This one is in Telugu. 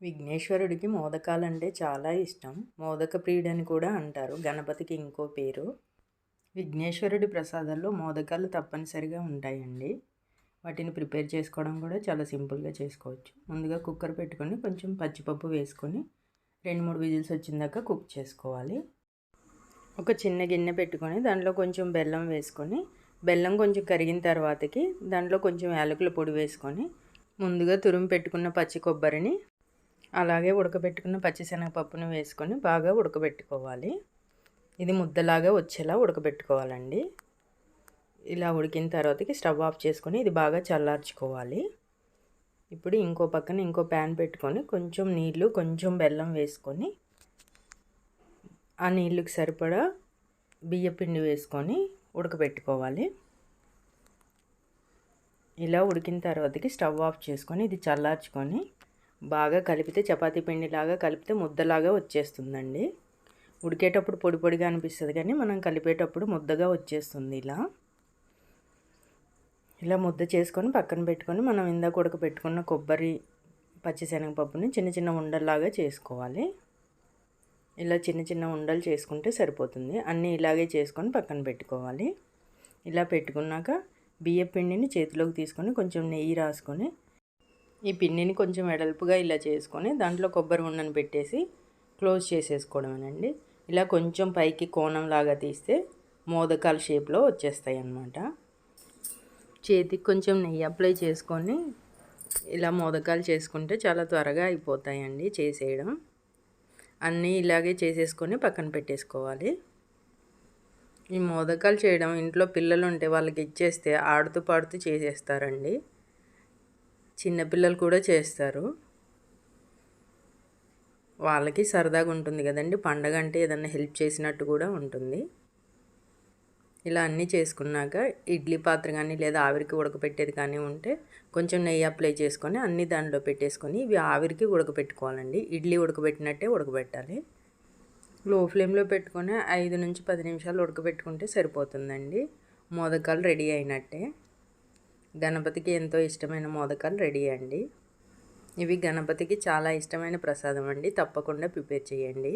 విఘ్నేశ్వరుడికి మోదకాలంటే చాలా ఇష్టం. మోదక ప్రియుడని కూడా అంటారు. గణపతికి ఇంకో పేరు. విఘ్నేశ్వరుడి ప్రసాదాల్లో మోదకాలు తప్పనిసరిగా ఉంటాయండి. వాటిని ప్రిపేర్ చేసుకోవడం కూడా చాలా సింపుల్గా చేసుకోవచ్చు. ముందుగా కుక్కర్ పెట్టుకొని కొంచెం పచ్చిపప్పు వేసుకొని 2-3 విజిల్స్ వచ్చిందాక కుక్ చేసుకోవాలి. ఒక చిన్న గిన్నె పెట్టుకొని దాంట్లో కొంచెం బెల్లం వేసుకొని, బెల్లం కొంచెం కరిగిన తర్వాతకి దాంట్లో కొంచెం యాలకుల పొడి వేసుకొని, ముందుగా తురిమి పెట్టుకున్న పచ్చి కొబ్బరిని అలాగే ఉడకబెట్టుకున్న పచ్చిశనగపప్పును వేసుకొని బాగా ఉడకబెట్టుకోవాలి. ఇది ముద్దలాగా వచ్చేలా ఉడకబెట్టుకోవాలండి. ఇలా ఉడికిన తర్వాతకి స్టవ్ ఆఫ్ చేసుకొని ఇది బాగా చల్లార్చుకోవాలి. ఇప్పుడు ఇంకో పక్కన ఇంకో ప్యాన్ పెట్టుకొని కొంచెం నీళ్ళు కొంచెం బెల్లం వేసుకొని ఆ నీళ్ళకి సరిపడా బియ్యపిండి వేసుకొని ఉడకబెట్టుకోవాలి. ఇలా ఉడికిన తర్వాతకి స్టవ్ ఆఫ్ చేసుకొని ఇది చల్లార్చుకొని బాగా కలిపితే చపాతీ పిండిలాగా కలిపితే ముద్దలాగా వచ్చేస్తుందండి. ఉడికేటప్పుడు పొడి పొడిగా అనిపిస్తుంది కానీ మనం కలిపేటప్పుడు ముద్దగా వచ్చేస్తుంది. ఇలా ముద్ద చేసుకొని పక్కన పెట్టుకొని మనం ఇందాక ఉడకబెట్టుకున్న కొబ్బరి పచ్చిశనగపప్పుని చిన్న చిన్న ఉండల్లాగా చేసుకోవాలి. ఇలా చిన్న చిన్న ఉండలు చేసుకుంటే సరిపోతుంది. అన్నీ ఇలాగే చేసుకొని పక్కన పెట్టుకోవాలి. ఇలా పెట్టుకున్నాక బియ్య పిండిని చేతిలోకి తీసుకొని కొంచెం నెయ్యి రాసుకొని ఈ పిండిని కొంచెం వెడల్పుగా ఇలా చేసుకొని దాంట్లో కొబ్బరి ఉండను పెట్టేసి క్లోజ్ చేసేసుకోవడమేనండి. ఇలా కొంచెం పైకి కోణంలాగా తీస్తే మోదకాల షేప్లో వచ్చేస్తాయి అన్నమాట. చేతికి కొంచెం నెయ్యి అప్లై చేసుకొని ఇలా మోదకాలు చేసుకుంటే చాలా త్వరగా అయిపోతాయండి చేసేయడం. అన్నీ ఇలాగే చేసేసుకొని పక్కన పెట్టేసుకోవాలి. ఈ మోదకాలు చేయడం ఇంట్లో పిల్లలు ఉంటే వాళ్ళకి ఇచ్చేస్తే ఆడుతూ పాడుతూ చేసేస్తారండి. చిన్నపిల్లలు కూడా చేస్తారు. వాళ్ళకి సరదాగా ఉంటుంది కదండి. పండగ అంటే ఏదన్నా హెల్ప్ చేసినట్టు కూడా ఉంటుంది. ఇలా అన్నీ చేసుకున్నాక ఇడ్లీ పాత్ర కానీ లేదా ఆవిరికి ఉడకపెట్టేది కానీ ఉంటే కొంచెం నెయ్యి అప్లై చేసుకొని అన్నీ దాంట్లో పెట్టేసుకొని ఇవి ఆవిరికి ఉడకపెట్టుకోవాలండి. ఇడ్లీ ఉడకబెట్టినట్టే ఉడకబెట్టాలి. లో ఫ్లేమ్లో పెట్టుకొని 5 నుంచి 10 నిమిషాలు ఉడకబెట్టుకుంటే సరిపోతుందండి. మోదకాలు రెడీ అయినట్టే. గణపతికి ఎంతో ఇష్టమైన మోదకాలు రెడీ అండి. ఇవి గణపతికి చాలా ఇష్టమైన ప్రసాదం అండి. తప్పకుండా ప్రిపేర్ చేయండి.